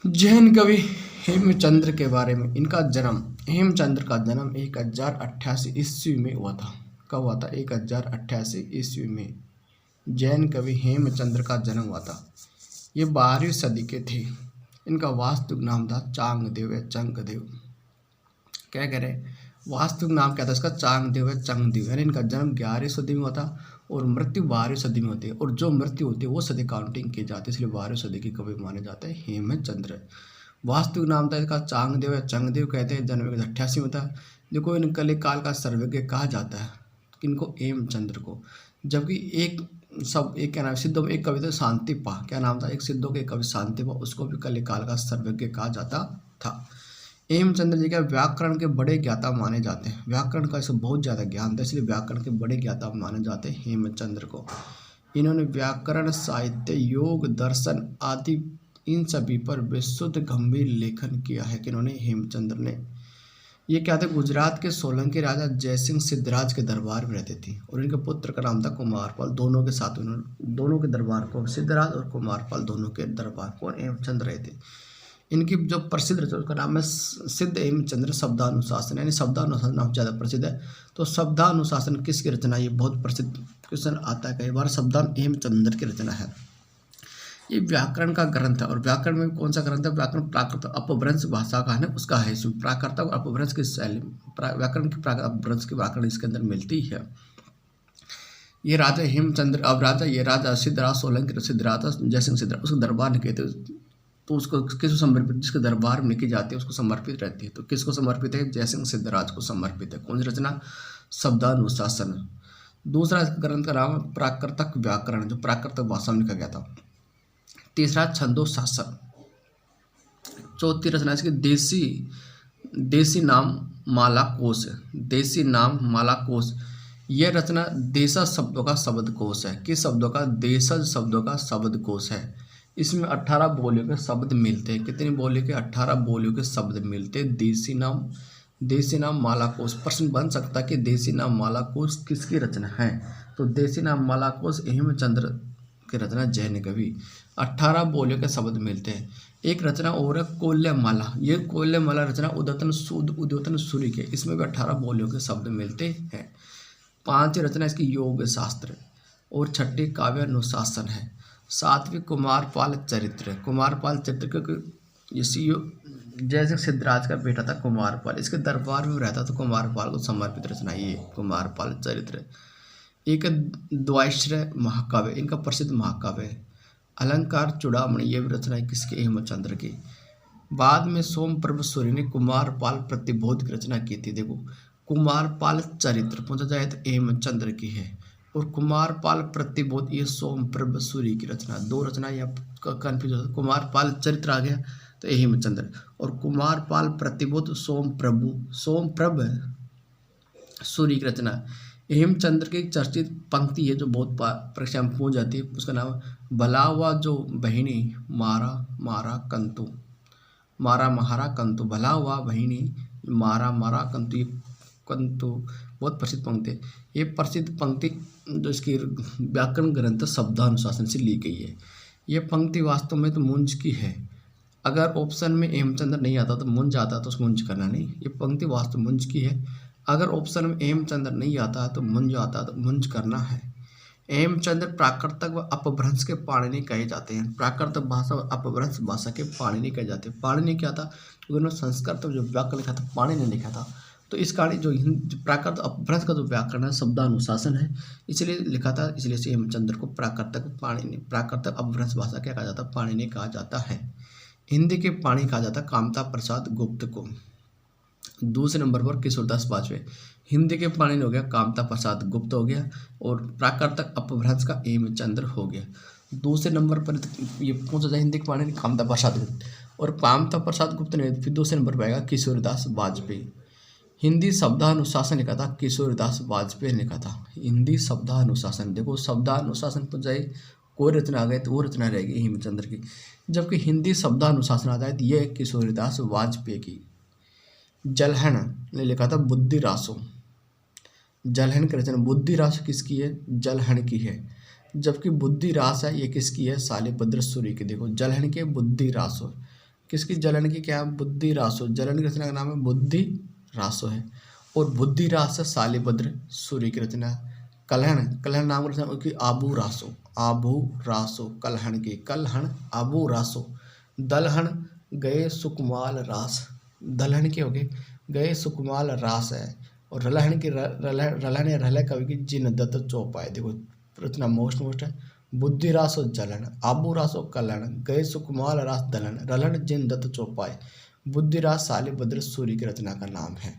जैन कवि हेमचंद्र के बारे में। इनका जन्म, हेमचंद्र का जन्म 1088 ईस्वी में हुआ था। कब हुआ था? 1088 ईस्वी में जैन कवि हेमचंद्र का जन्म हुआ था। ये 12वीं सदी के थे। इनका वास्तविक नाम था चांगदेव या चंगदेव। क्या कह रहे हैं? वास्तविक नाम क्या था इसका? चांगदेव या चंगदेव। यानी इनका जन्म 11वीं सदी में हुआ था और मृत्यु 12वीं सदी में होती है, और जो मृत्यु होती है वो सदी काउंटिंग की जाती है, इसलिए 12वीं सदी के कवि माने जाते हैं हेमचंद्र। वास्तविक नाम था इसका चांगदेव या चंगदेव कहते हैं। जन्म 88 में था। देखो, इन कलिक काल का सर्वज्ञ कहा जाता है इनको, हेमचंद्र को। जबकि एक क्या नाम, सिद्धों में एक कवि थे शांतिपा। क्या नाम था? एक सिद्धों के कवि शांतिपा, उसको भी कलिक काल का सर्वज्ञ कहा जाता था। हेमचंद्र जी का व्याकरण के बड़े ज्ञाता माने जाते हैं। व्याकरण का इसे बहुत ज़्यादा ज्ञान था, इसलिए व्याकरण के बड़े ज्ञाता माने जाते हैं हेमचंद्र को। इन्होंने व्याकरण, साहित्य, योग, दर्शन आदि इन सभी पर विशुद्ध गंभीर लेखन किया है। कि इन्होंने, हेमचंद्र ने। ये क्या थे? गुजरात के सोलंकी राजा जयसिंह सिद्धराज के दरबार में रहते थे, और इनके पुत्र का नाम था कुमारपाल। दोनों के साथ उन्होंने, दोनों के दरबार को, सिद्धराज और कुमारपाल दोनों के दरबार को हेमचंद्र रहे थे। इनकी जो प्रसिद्ध रचना, उसका नाम है सिद्ध हेमचंद्र शब्दानुशासन, यानी शब्दानुशासन नाम ज़्यादा प्रसिद्ध है। तो शब्दानुशासन किसकी रचना? ये बहुत प्रसिद्ध क्वेश्चन आता है कई बार। शब्दान हेमचंद्र की रचना है। ये व्याकरण का ग्रंथ है, और व्याकरण में कौन सा ग्रंथ है? व्याकरण प्राकृत अपभ्रंश भाषा का है, उसका है। इसमें प्राकृत और अपभ्रंश की शैली, व्याकरण की अपभ्रंश की व्याकरण इसके अंदर मिलती है। ये राजा हेमचंद्र, अब राजा, ये राजा सिद्धराज सोलंकी सिद्धराज जयसिंह सिद्धराज, उसके दरबार में गए थे। तो उसको किसको समर्पित? जिसके दरबार में लिखी जाती है उसको समर्पित रहती है। तो किसको समर्पित है? जयसिंह सिद्धराज को समर्पित है। कौन सी रचना? शब्दानुशासन। दूसरा ग्रंथ का नाम है प्राकृतक व्याकरण, जो प्राकृतक भाषा में लिखा गया था। तीसरा छंदोशासन। चौथी रचना इसकी देसी नाम माला कोश है। देसी नाम माला कोश। यह रचना देशज शब्दों का शब्दकोश है। किस शब्दों का? देशज शब्दों का शब्दकोश है। इसमें 18 बोलियों के शब्द मिलते हैं। कितनी बोलियों के? 18 बोलियों के शब्द मिलते हैं। देसी नाम माला कोश। प्रश्न बन सकता है कि देसी नाम माला कोश किसकी रचना है? तो देसी नाम माला कोश हेमचंद्र की रचना, जैन कवि। 18 बोलियों के शब्द मिलते हैं। एक रचना और है कोल्यमाला। ये कोल्यमाला रचना उद्योतन सूर्य के, इसमें भी 18 बोलियों के शब्द मिलते हैं। पांचवी रचना इसकी योग शास्त्र, और छठी काव्यानुशासन है। सातवीं कुमारपाल चरित्र। कुमारपाल चरित्र क्योंकि जैसे सिद्धराज का बेटा था कुमारपाल, इसके दरबार में रहता तो कुमारपाल को समर्पित रचना ये कुमारपाल चरित्र। एक द्वैश्रय महाकाव्य, इनका प्रसिद्ध महाकाव्य है। अलंकार चूड़ामणि, ये भी रचना है किसकी? हेमचंद्र की। बाद में सोमप्रभ सूर्य ने कुमारपाल प्रतिबोध की रचना की थी। देखो, कुमारपाल चरित्र पूछा जाए तो हेमचंद्र की है, और कुमारपाल प्रतिबोध ये सोमप्रभ सूर्य की रचना। दो रचना या कन्फ्यूज होता है। कुमारपाल चरित्र आ गया तो हेमचंद्र, और कुमारपाल प्रतिबोध सोमप्रभ सूर्य की रचना। हेमचंद्र की एक चर्चित पंक्ति है जो बहुत परीक्षा में पूछ जाती है, उसका नाम है भला हुआ जो बहिनी मारा मारा कंतु। भला हुआ बहिनी मारा कंतु। ये कंतु बहुत प्रसिद्ध पंक्ति है। ये प्रसिद्ध पंक्ति जो इसकी व्याकरण ग्रंथ शब्दानुशासन से ली गई है। ये पंक्ति वास्तव में तो मुंज की है। अगर ऑप्शन में हेमचंद्र नहीं आता तो मुंज आता तो उसको मुंज करना नहीं। ये पंक्ति वास्तव मुंज की है। अगर ऑप्शन में हेमचंद्र नहीं आता तो मुंज आता तो मुंज करना है। हेमचंद्र प्राकृतक व अपभ्रंश के पाणिनि कहे जाते हैं। प्राकृतक भाषा व अपभ्रंश भाषा के पाणिनि कहे जाते हैं। पाणिनि क्या था? क्योंकि उन्होंने संस्कृत में जो व्याकरण लिखा था पाणिनि ने लिखा था। तो इस कहानी जो प्राकृत अपभ्रंश का जो व्याकरण है शब्दानुशासन है, इसलिए लिखा था। इसलिए से हेमचंद्र को प्राकृतक अपभ्रंश भाषा क्या कहा जाता है? पाणिनि कहा जाता है। हिंदी के पाणी कहा जाता है कामता प्रसाद गुप्त को। दूसरे नंबर पर किशोरदास बाजपेयी। हिंदी के पाणिनि हो गया कामता प्रसाद गुप्त हो गया, और प्राकृतक अपभ्रंश का हेमचंद्र हो गया। दूसरे नंबर पर ये पूछा जाए हिंदी के पाणिनि कामता प्रसाद गुप्त, और कामता प्रसाद गुप्त ने फिर दूसरे नंबर पर आएगा किशोरदास बाजपेयी। हिंदी शब्दानुशासन लिखा था किशोरदास बाजपेयी ने लिखा था। हिंदी शब्दानुशासन। देखो, शब्दानुशासन पर जाए कोई रचना आ गई तो वो रचना रहेगी हेमचंद्र की, जबकि हिंदी शब्दानुशासन आ जाए तो ये किशोरदास वाजपेयी की। जलहन ने लिखा था बुद्धि रासो। जलहन की रचना बुद्धि रासो किसकी है? जलहन की है। जबकि बुद्धि रास है ये किसकी है? शालिभद्र सूर्य की। देखो, जलहन के बुद्धि रासो किसकी, जलन की क्या है, बुद्धि रासो, जलन की रचना का नाम है बुद्धि रासो है। और बुद्धि रास है शालिभद्र सूर्य की रचना है। कलहण, कलहण नाम की रचना उसकी आबू रासो, आबू रासो कलहण की, कलहण आबू रासो। दलहन गए सुकुमाल रास, दलहन के हो गए गए सुकुमाल रास है। और रलहन की रलहन या रलह कवि की जिन दत्त चौपाई, देखो रचना मोस्ट है। बुद्धि रास और जलन, आबू रास और कलहण, गए सुकुमाल रास दलहन, रलहन जिन दत्त चौपाई। बुद्धि रास शालिभद्र सूर्य की रचना का नाम है।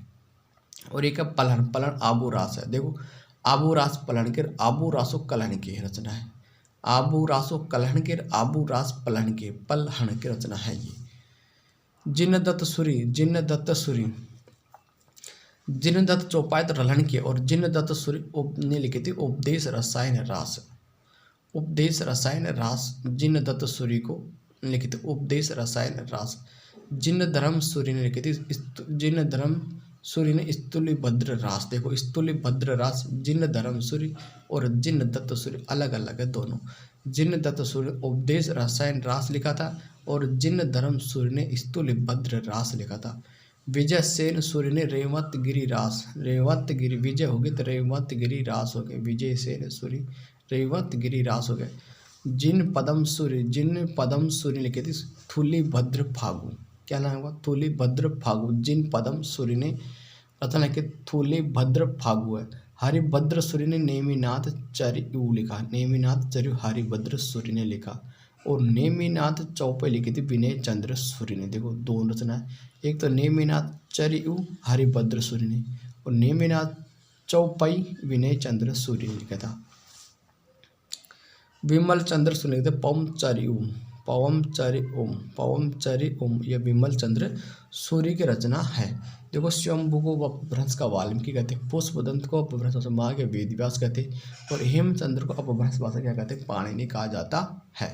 और एक है पलहन, पलहन आबू रास है, देखो आबू रास पलहन के, आबू रासो कलहन की रचना है। आबू रासो कलहन के, आबू रास पलहन के, पलहन की रचना है ये। जिन दत्त सूरी, जिन दत्त सूरी, जिन दत्त चौपाई तो रलहन की, और जिन दत्त सूरी ने लिखी थी उपदेश रसायन रास, उपदेश रसायन रास, जिन दत्त सूरी को लिखी थी उपदेश रसायन रास। जिन धर्म सूरी ने लिखी थी, जिन धर्म सूरी ने स्तुली भद्र रास, देखो स्तुली भद्र रास, जिन धर्म सूरी और जिन दत्त सूरी अलग अलग है दोनों। जिन दत्त सूरी ने उपदेश रसायन रास लिखा था और जिन धर्म सूरी ने स्तुली भद्र रास लिखा था। विजय सेन सूर्य ने रेवत गिरी रास, रेवत गिरी विजय हो गई तो रेवत गिरी रास हो गए, विजय सेन सूर्य रेवत गिरी रास हो गए। जिन पदम सूर्य, जिन पदम सूर्य लिखे थे थूली भद्र फागु, क्या नाम होगा, थूली भद्र फागु, जिन पदम सूर्य ने रचना लिखी थूली भद्र फागु है। हरिभद्र सूर्य ने नेमिनाथ चरियु लिखा, नेमिनाथ चरियु हरिभद्र सूर्य ने लिखा। और नेमिनाथ चौपाई लिखी थी विनय चंद्र सूर्य ने, देखो दो रचना है, एक तो नेमिनाथ चरियु हरिभद्र सूर्य ने और नेमिनाथ चौपाई विनय चंद्र सूर्य ने लिखा था। विमल चंद्र सूर्य लिखते पवम चरियु, पवम चरि ओम, पवम चरि ओम, यह विमल चंद्र सूर्य की रचना है। देखो स्वयंभू को अपभ्रंश का वाल्मीकि कहते हैं, पुष्पदंत को अपभ्रंश भाषा माँ के वेदव्यास कहते हैं और हेमचंद्र को अपभ्रंश भाषा क्या कहते हैं, पाणिनि कहा जाता है।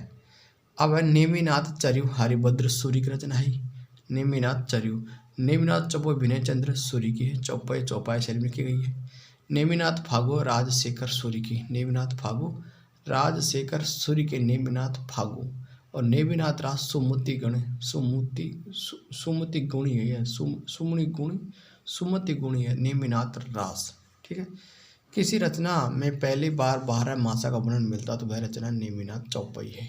अब है नेमिनाथ चरियु हरिभद्र सूर्य की रचना है। नेमिनाथ चरियु, नेमिनाथ चौपाई विनय चंद्र सूर्य की है, चौपाई चौपाई शैली में लिखी गई है। नेमिनाथ फागु राजशेखर सूर्य की, नेमिनाथ फागु राजशेखर सूर्य के, नेमिनाथ फागु। और नेमिनाथ राज सुमति गण, सुमति गुणी है, सुमणि गुणी, सुमति गुणी है नेमिनाथ रास, ठीक है। किसी रचना में पहली बार 12 मासा का वर्णन मिलता तो वह रचना नेमिनाथ चौपाई है।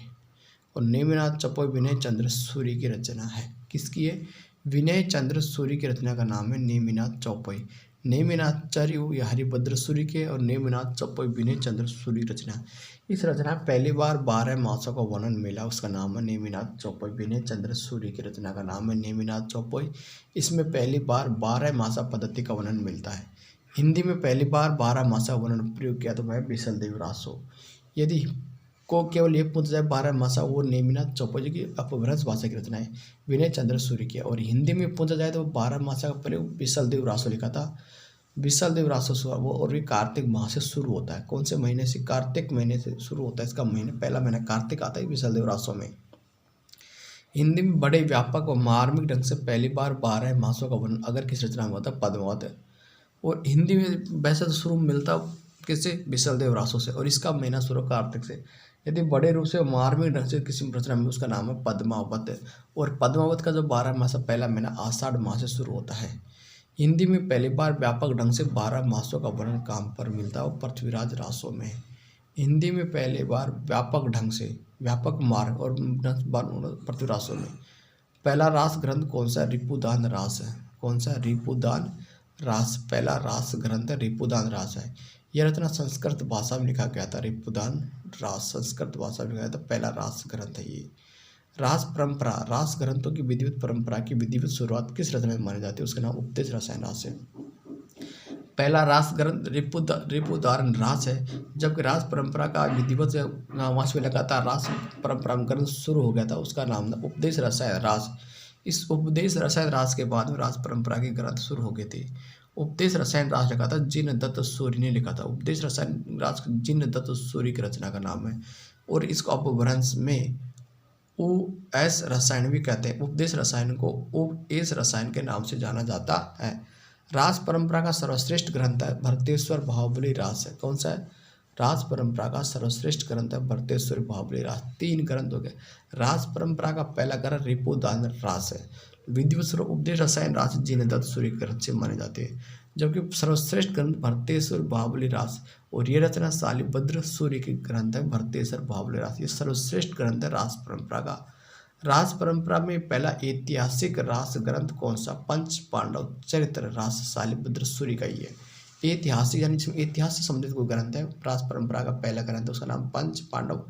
और नेमिनाथ चौपाई विनय चंद्र सूर्य की रचना है, किसकी है, विनय चंद्र सूर्य की रचना का नाम है नेमिनाथ चौपाई। नेमिनाथ चरियु या हरिभद्र सूर्य के और नेमिनाथ चौपाई विनय चंद्र सूर्य रचना। इस रचना पहली बार 12 मासों का वर्णन मिला, उसका नाम है नेमिनाथ चौपाई, विनय चंद्र सूर्य की रचना का नाम है नेमिनाथ चौपाई। इसमें पहली बार 12 मासा पद्धति का वर्णन मिलता है। हिंदी में पहली बार 12 मासा वर्णन प्रयोग किया तो वह बिसलदेव रासो। यदि को केवल ये पूछा जाए 12 मासा, वो नेमिनाथ चौपाई की अपभ्रंश भाषा की रचना है, विनय चंद्र सूर्य की। और हिंदी में पूछा जाए तो 12 मासा का प्रयोग बिसलदेव रासो लिखा था, बिसलदेव रासो वो, और ये कार्तिक माह से शुरू होता है। कौन से महीने से, कार्तिक महीने से शुरू होता है, इसका महीना पहला महीना कार्तिक आता है बिसलदेव रासो में। हिंदी में बड़े व्यापक और मार्मिक ढंग से पहली बार 12 मासों का वर्णन अगर किस रचना में होता है पद्मावत है। और हिंदी में वैसे तो शुरू मिलता किससे, बिसलदेव रासो से, और इसका महीना शुरू कार्तिक से। यदि बड़े रूप से मार्मिक ढंग से किसी रचना में, उसका नाम है पद्मावत। और पद्मावत का जो 12 मासा पहला महीना आषाढ़ माह से शुरू होता है। हिंदी में पहली बार व्यापक ढंग से 12 मासों का वर्णन काम पर मिलता है और पृथ्वीराज रासो में। हिंदी में पहली बार व्यापक ढंग से, व्यापक मार्ग और पृथ्वी रासो में। पहला रास ग्रंथ कौन सा, रिपुदान रास है, कौन सा, रिपुदान रास, पहला रास ग्रंथ रिपुदान रास है। यह रचना संस्कृत भाषा में लिखा गया था, रिपुदान रास संस्कृत भाषा में लिखा गया था, पहला रास ग्रंथ है ये। रास परंपरा, रास ग्रंथों की विधिवत परंपरा की विधिवत शुरुआत किस रचना में मानी जाती है, उसका नाम उपदेश रसायन रास है। पहला रास ग्रंथ रिपुदान रास है, जबकि रास परंपरा का विधिवत मास में लगातार रास परंपरा ग्रंथ शुरू हो गया था, उसका नाम था उपदेश रसायन रास। इस उपदेश रसायन रास के बाद में रास परंपरा के ग्रंथ शुरू हो गए थे। उपदेश रसायन रास लिखा था जिन दत्त सूर्य ने लिखा था, उपदेश रसायन रास जिन दत्त सूर्य की रचना का नाम है। और इसको अपभ्रंश में एस रसायन भी कहते हैं। उपदेश रसायन को एस रसायन के नाम से जाना जाता है। रास परंपरा का सर्वश्रेष्ठ ग्रंथ है भरतेश्वर बाहुबली रास है, कौन सा है, रास परंपरा का सर्वश्रेष्ठ ग्रंथ है भरतेश्वरी बाहुबली रास। 3 ग्रंथ हो गए। रास परंपरा का पहला ग्रंथ रिपुदान रास है। विधिवत उपदेश रसायन रास जिनदत्त सूर्य ग्रंथ से माने जाते हैं। जबकि सर्वश्रेष्ठ ग्रंथ भरतेश्वर बाहुबली रास और ये रचना शालिभद्र सूर्य के ग्रंथ है भरतेश्वर बाहुबली रास। ये सर्वश्रेष्ठ ग्रंथ है रास परंपरा का। रास परंपरा में पहला ऐतिहासिक रास ग्रंथ कौन सा? पंच पांडव चरित्र रास शालिभद्र सूर्य का ही है। ऐतिहासिक यानी इतिहास से संबंधित कोई ग्रंथ है। रास परंपरा का पहला ग्रंथ है, उसका नाम पंच पांडव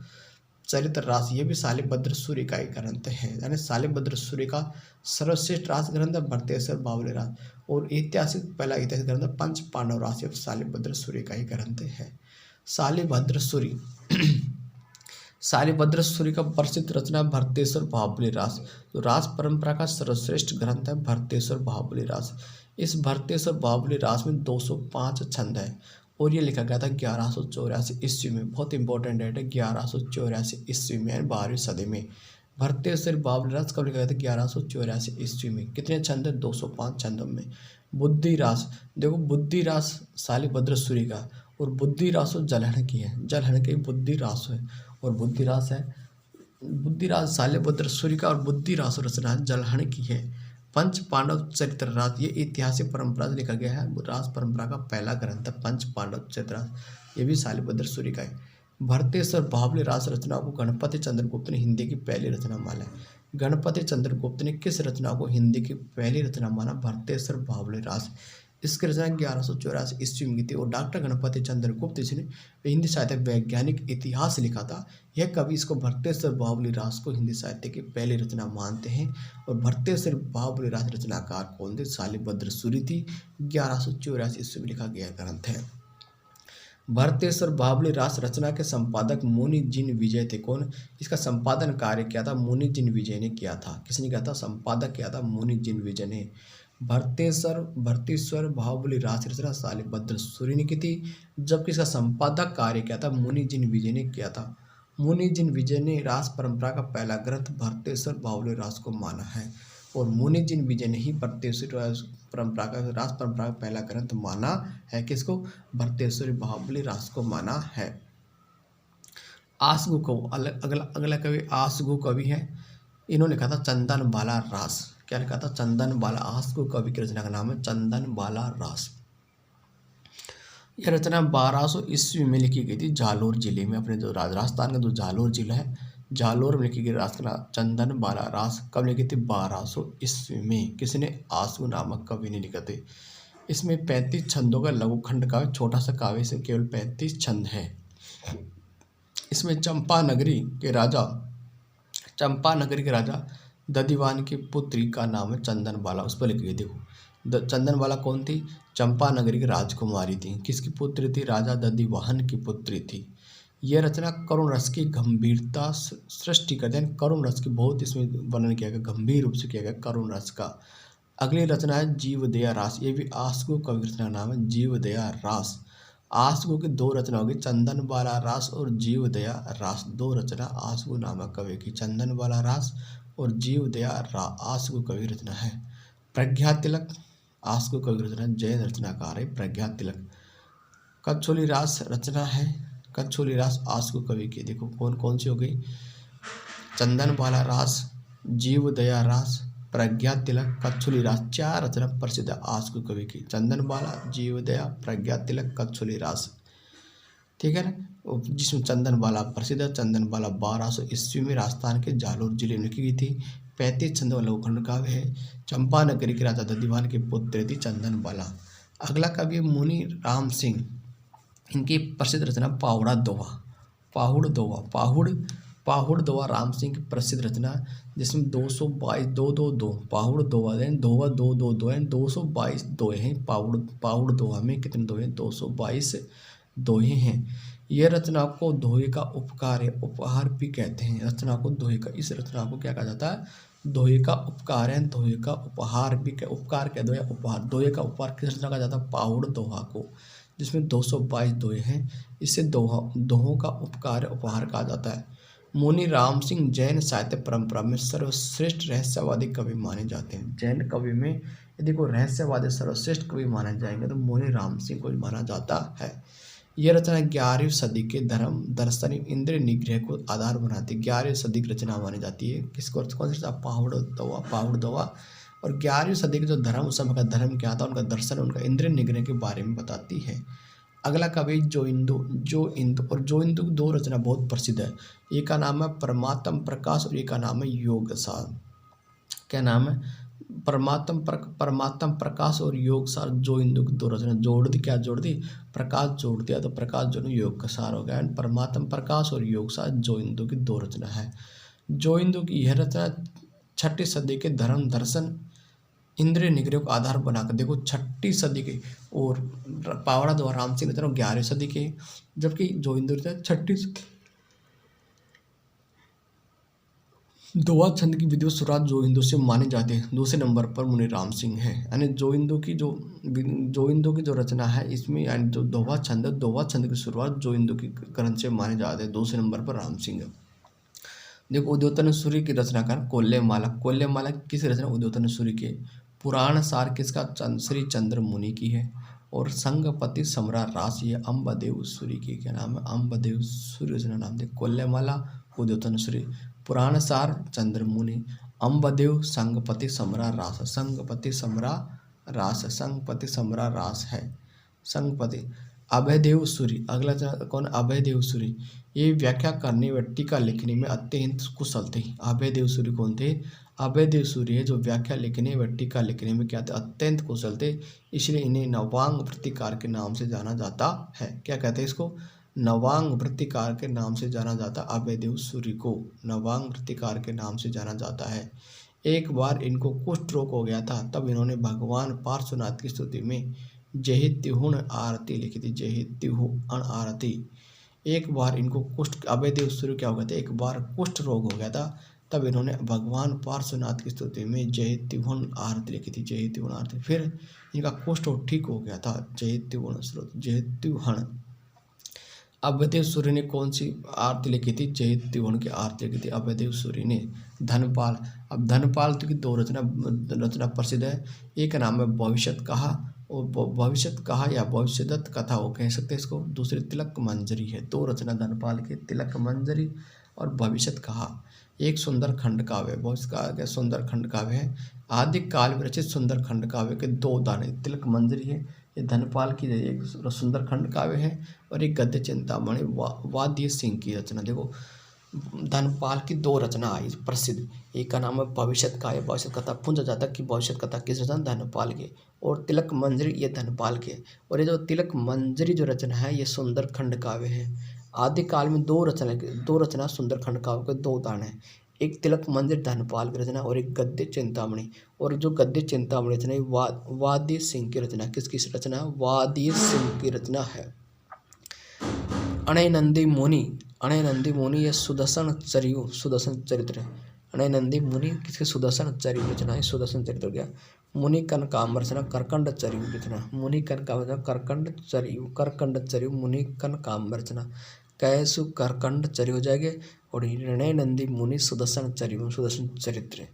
चरित्र रास। ये भी शालिभद्र सूर्य का ही ग्रंथ है। यानी शालिभद्र सूर्य का सर्वश्रेष्ठ रास ग्रंथ है भरतेश्वर बाहुबली रास और ऐतिहासिक पहला ऐतिहासिक ग्रंथ है पंच पांडव रास। ये शालिभद्र सूर्य का ही ग्रंथ है। शालिभद्र सूर्य शालिभद्र सूर्य का प्रसिद्ध रचना भरतेश्वर बाहुबली रास। तो रास परंपरा का सर्वश्रेष्ठ ग्रंथ है भरतेश्वर बाहुबली रास। इस भरतेश्वर बाहुबली रास में 205 छंद है और ये लिखा गया था 1184 ईस्वी में। बहुत इंपॉर्टेंट डेट है, 1184 ईस्वी में यानी 12वीं सदी में। भरतेश्वर बाहुबली रास कब लिखा गया था? 1184 ईस्वी में। कितने छंद है? 205 छंदों में। बुद्धि रास, देखो बुद्धि रास शालिभद्र सूर्य का और बुद्धि रास जलहन की है। जलहन की बुद्धि रास है और बुद्धि रास है। बुद्धि रास शालिभद्र सूर्य का और बुद्धि रास रचना जलहन की है। पंच पांडव चरित्र रास ये ऐतिहासिक परंपरा से लिखा गया है। रास परंपरा का पहला ग्रंथ है पंच पांडव चरित्र रास। ये भी शालिभद्र सूर्य का है। भरतेश्वर बाहुबली रास रचना को गणपति चंद्रगुप्त ने हिंदी की पहली रचना माना है। गणपति चंद्रगुप्त ने किस रचना को हिंदी की पहली रचना माना? भरतेश्वर बाहुबली रास। इसकी रचना 1184 ईस्वी में की थी और डॉक्टर गणपति चंद्रगुप्त जिसने हिंदी साहित्य वैज्ञानिक इतिहास लिखा था, यह कवि इसको भरतेश्वर बाहुबली रास को हिंदी साहित्य की पहली रचना मानते हैं। और भरतेश्वर बाहुबली रास रचनाकार कौन थे? शालिभद्र सूर्य थी। 1184 ईस्वी में लिखा गया ग्रंथ है। भरतेश्वर बाहुबली रास रचना के संपादक मुनि जिन विजय थे। कौन? इसका संपादन कार्य किया था मुनि जिन विजय ने किया था। किसने किया था? संपादक किया था मुनि जिन विजय ने। भरतेश्वर बाहुबली रास रचना शालिभद्र सूर्य ने की थी, जबकि इसका संपादक कार्य किया था मुनि जिन विजय ने किया था। मुनि जिन विजय ने रास परंपरा का पहला ग्रंथ भरतेश्वर बाहुबली रास को माना है और मुनि जिन विजय ने ही भरतेश्वर परंपरा का रास परंपरा का पहला ग्रंथ माना है। किसको? भरतेश्वर बाहुबली रास को माना है। आसगु को अगला कवि आसगु कवि है। इन्होंने लिखा था चंदन बाला रास। क्या लिखा था? चंदन बाला। आसगु कवि की रचना का नाम है चंदन बाला रास। यह रचना 1200 ईस्वी में लिखी गई थी जालोर जिले में। अपने जो राजस्थान का जो जालोर जिला है, जालोर में लिखी गई रास का चंदन बाला रास कब लिखी थी? 1200 ईस्वी में। किसने? आसगु नामक कवि ने लिखा थे। इसमें 35 छंदों का लघुखंड काव्य, छोटा सा काव्य से केवल 35 छंद है। इसमें चंपा नगरी के राजा दधिवान की पुत्री का नाम है चंदन बाला। उस पर लिखी गई। देखो चंदन बाला कौन थी? चंपा नगरी की राजकुमारी थी। किसकी पुत्री थी? राजा दधिवाहन की पुत्री थी। यह रचना करुण रस की गंभीरता सृष्टि करते हैं। करुण रस की बहुत इसमें वर्णन किया गया, गंभीर रूप से किया गया करुण रस का। अगली रचना है जीवदया रास। ये भी आसगु कवि रचना का नाम है जीवदया रास। आसगु की 2 रचना होगी, चंदन बाला रास और जीवदया रास। 2 रचना आसगु नामक कवि की, चंदन बाला रास और जीवदया आसगु कवि रचना है। प्रज्ञा तिलक आसगु कवि रचना, जैन रचनाकार है प्रज्ञा तिलक। कच्छोली रास रचना है, कच्छोली रास आसगु कवि की। देखो कौन कौन सी हो गई? चंदन बाला रास, जीवदया रास, प्रज्ञा तिलक, कच्छोली रास। 4 रचना प्रसिद्ध आसगु कवि की, चंदन बाला, जीवदया, प्रज्ञा तिलक, कच्छोली रास। ठीक है ना। जिसमें चंदन बाला प्रसिद्ध है। चंदन बाला 1200 ईस्वी में राजस्थान के जालोर जिले में लिखी गई थी। 35 छंदों वाला लघुखंड काव्य है। चंपा नगरी के राजा दधिवान की पुत्र थी चंदन बाला। अगला कवि मुनि राम सिंह। इनकी प्रसिद्ध रचना पाहुड़ा दोहा। पाहुड़ दोहा राम सिंह की प्रसिद्ध रचना, जिसमें 222 222 पाहुड़ दोहा है। दोहा 222 है, 222 दोहे हैं। पाहुड़ दोहा में कितने दोहे? 222 दोहे हैं। यह रचना को दोहे का उपकार है, उपहार भी कहते हैं। रचना को दोहे का, इस रचना को क्या कहा जाता है? दोहे का उपकार है, दोहे का उपहार भी उपकार कह दो या उपहार। दोहे का उपहार किस रचना कहा जाता है? पाहुड़ दोहा को, जिसमें 222 दोहे हैं। इसे दोहों का उपकार उपहार कहा जाता है। मुनि राम सिंह जैन साहित्य परंपरा में सर्वश्रेष्ठ रहस्यवादी कवि माने जाते हैं। जैन कवि में यदि को रहस्यवादी सर्वश्रेष्ठ कवि माने जाएंगे तो मुनि राम सिंह को माना जाता है। यह रचना 11वीं सदी के धर्म दर्शन इंद्रिय निग्रह को आधार बनाती है। 11वीं सदी की रचना मानी जाती है। किसको? कौन सा? पाहुड़ दोवा। और 11वीं सदी के जो धर्म, उस समय का धर्म क्या था, उनका दर्शन, उनका इंद्रिय निग्रह के बारे में बताती है। अगला कवि जो इंदु और जो इंदु की दो रचना बहुत प्रसिद्ध है। एक का नाम है परमात्म प्रकाश और एक का नाम है योग सार। क्या नाम है? परमात्म प्रकाश और योग सार। जो इंदु की दो रचना जोड़ दी। क्या जोड़ दी? प्रकाश जोड़ दिया तो प्रकाश जो योग का सार हो गया। एंड परमात्म प्रकाश और योग सार जो इंदु की दो रचना है। जो इंदु की यह रचना 6ठी सदी के धर्म दर्शन इंद्रिय निग्रह को आधार बनाकर, देखो 6ठी सदी के, और पावड़ा द्वारा राम सिंह रचना 11वीं सदी के, जबकि जो इंदु रचना 6ठी। दोहा छंद की विधिवत शुरुआत जो इंदु से मानी जाती है। दूसरे नंबर पर मुनि राम सिंह है। यानी जो इंदु की जो रचना है, इसमें यानी जो दोहा छंद की शुरुआत जो इंदु की ग्रंथ से मानी जाती है। दूसरे नंबर पर राम सिंह। देखो उद्योतन सूर्य की रचनाकार कोल्यमाला किस रचना? उद्योतन सूर्य के। पुराण सार किसका? श्री चंद्र मुनि की है। और संगपति समरा रास ये अम्बदेव सूर्य की। क्या नाम है? अम्बदेव सूर्य रचना नाम दे। कोल्यमाला, उद्योतन सूर्य, पुराण सार चंद्र मुनि, अम्बदेव, संगपति समरा रास। संगपति समरा रास है। संगपति अभयदेव सूरी। अगला कौन? अभयदेव सूरी। ये व्याख्या करने व टीका लिखने में अत्यंत कुशल थे। अभयदेव सूरी कौन थे? अभयदेव सूरी है जो व्याख्या लिखने व टीका लिखने में क्या थे? अत्यंत कुशल थे। इसलिए इन्हें नवांग वृत्तिकार के नाम से जाना जाता है। क्या कहते हैं इसको? नवांग वृत्तिकार के नाम से जाना जाता। अभयदेव सूरी को नवांग वृत्तिकार के नाम से जाना जाता है। एक बार इनको कुष्ठ रोग हो गया था, तब इन्होंने भगवान पार्श्वनाथ की स्तुति में जहित्युहुण आरती लिखी थी। जहित्युहुण आरती। एक बार इनको कुष्ठ, अभयदेव सूर्य क्या हो गया था? एक बार कुष्ठ रोग हो गया था, तब इन्होंने भगवान पार्श्वनाथ की स्तुति में जहित्युहुण आरती लिखी थी। जहित्युहुण आरती। फिर इनका कुष्ठ ठीक हो गया था। जहित्युहुण। अभयदेव सूर्य ने कौन सी आरती लिखी थी? जहित्युहुण की आरती लिखी थी अभयदेव सूर्य ने। धनपाल। अब धनपाल की दो रचना प्रसिद्ध है। एक नाम है भविष्यत कहा, और भविष्यत कहा या भविष्यदत्त कथा हो कह सकते हैं इसको। दूसरी तिलक मंजरी है। दो रचना धनपाल की, तिलक मंजरी और भविष्यत कहा। एक सुंदर खंड काव्य, भविष्य सुंदर खंड काव्य है। आदि काल में रचित सुंदर खंड काव्य के दो दाने। तिलक मंजरी है, ये धनपाल की एक सुंदर खंड काव्य है, और एक गद्य चिंतामणि वाद्य सिंह की रचना। देखो धनपाल की दो रचना आई प्रसिद्ध। एक का नाम है भविष्यत काव्य, भविष्यत कथा। पूछा जाता कि भविष्यत कथा किस रचना? धनपाल के। और तिलक मंजरी ये धनपाल के। और ये जो तिलक मंजरी जो रचना है, ये सुंदर खंड काव्य है। आदि काल में दो रचना सुंदर खंड काव्य के दो उदाहरण है। एक तिलक मंजरी धनपाल की रचना, और एक गद्य चिंतामणि। और जो गद्य चिंतामणि रचना है वाद्य सिंह की रचना। किसकी रचना? वाद्य सिंह की रचना है। अणयनंदी मुनि ये सुदर्शन चरित्र है। अणयनंदी मुनि किसके? सुदर्शन चरित्र रचना है। सुदर्शन चरित्र हो गया। मुनि कनकाम्बर रचना करकंड चरिव रचना। मुनि कनकाम्बर करकंड चरिव मुनि कनकाम्बर रचना। कैसु करकंड चरिव हो जाएंगे। और अणयनंदी मुनि सुदर्शन चरित्र।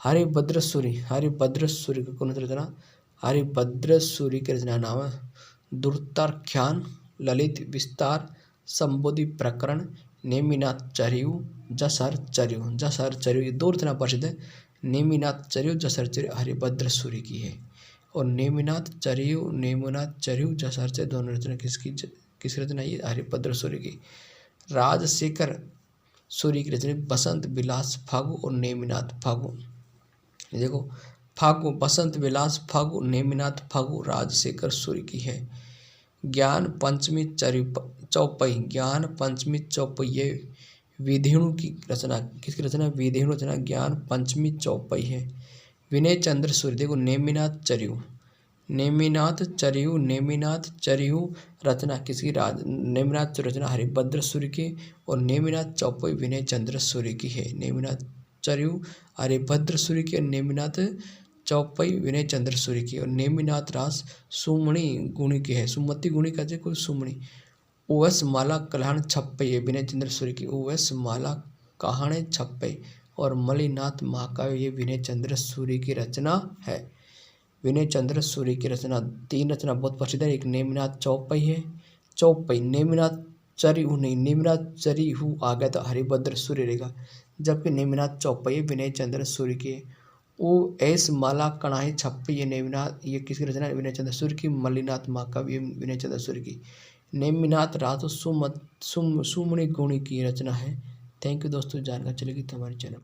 हरिभद्र सूरी की कौन सी रचना? हरिभद्र सूरी की रचना नाम है दुर्ताख्यान, ललित विस्तार, संबोधि प्रकरण, नेमिनाथ चरिव, जसहर चरिव। ये दो रचना प्रसिद्ध है। नेमिनाथ चरिव, जसहर चरिव हरिभद्र सूरी की है। और नेमिनाथ चरिव जसहर चरिव दोनों रचना किसकी रचना? ये हरिभद्र सूरी की। राजशेखर सूरी की रचना बसंत विलास फागु और नेमिनाथ फागु। देखो फागु, बसंत विलास फागु, नेमिनाथ फागु राजशेखर सूरी की है। ज्ञान पंचमी चौपई ये विधेणु की रचना। किसकी रचना? विधेणु रचना ज्ञान पंचमी चौपई है। विनय चंद्र सूर्य। देखो नेमिनाथ चरिव रचना किसकी? नेमिनाथ रचना हरिभद्र सूर्य की, और नेमिनाथ चौपई विनय चंद्र सूर्य की है। नेमिनाथ चरिव हरिभद्र सूर्य की, और नेमिनाथ चौपई विनय चंद्र सूर्य की। और नेमिनाथ रास सुमणि गुणी की है। सुमति गुणी कहते कोई सुमणि। ओवस माला कल्हाण छप्पई विनय चंद्र सूर्य की। ओवस माला कहाणे छप्पई। और मलिनाथ महाकाव्य ये विनय चंद्र सूर्य की रचना है। विनय चंद्र सूर्य की रचना तीन रचना बहुत प्रसिद्ध है। एक नेमिनाथ चौपई है, चौपई नेमिनाथ चरी हूँ नहीं, नेमिनाथ चरी हूँ आ गया तो हरिभद्र सूर्य रहेगा, जबकि नेमिनाथ चौपई विनय चंद्र सूर्य के। ओ एस माला कणाही छप्पी ये नेमिनाथ ये किसकी रचना है? विनय चंद्र सूर्य की। मल्लिनाथ महाकाव्य ये विनय चंद्र सूर्य की। नेमिनाथ रात सुमणि गुणी की रचना है। थैंक यू दोस्तों, जानकारी चलेगी तो हमारे चैनल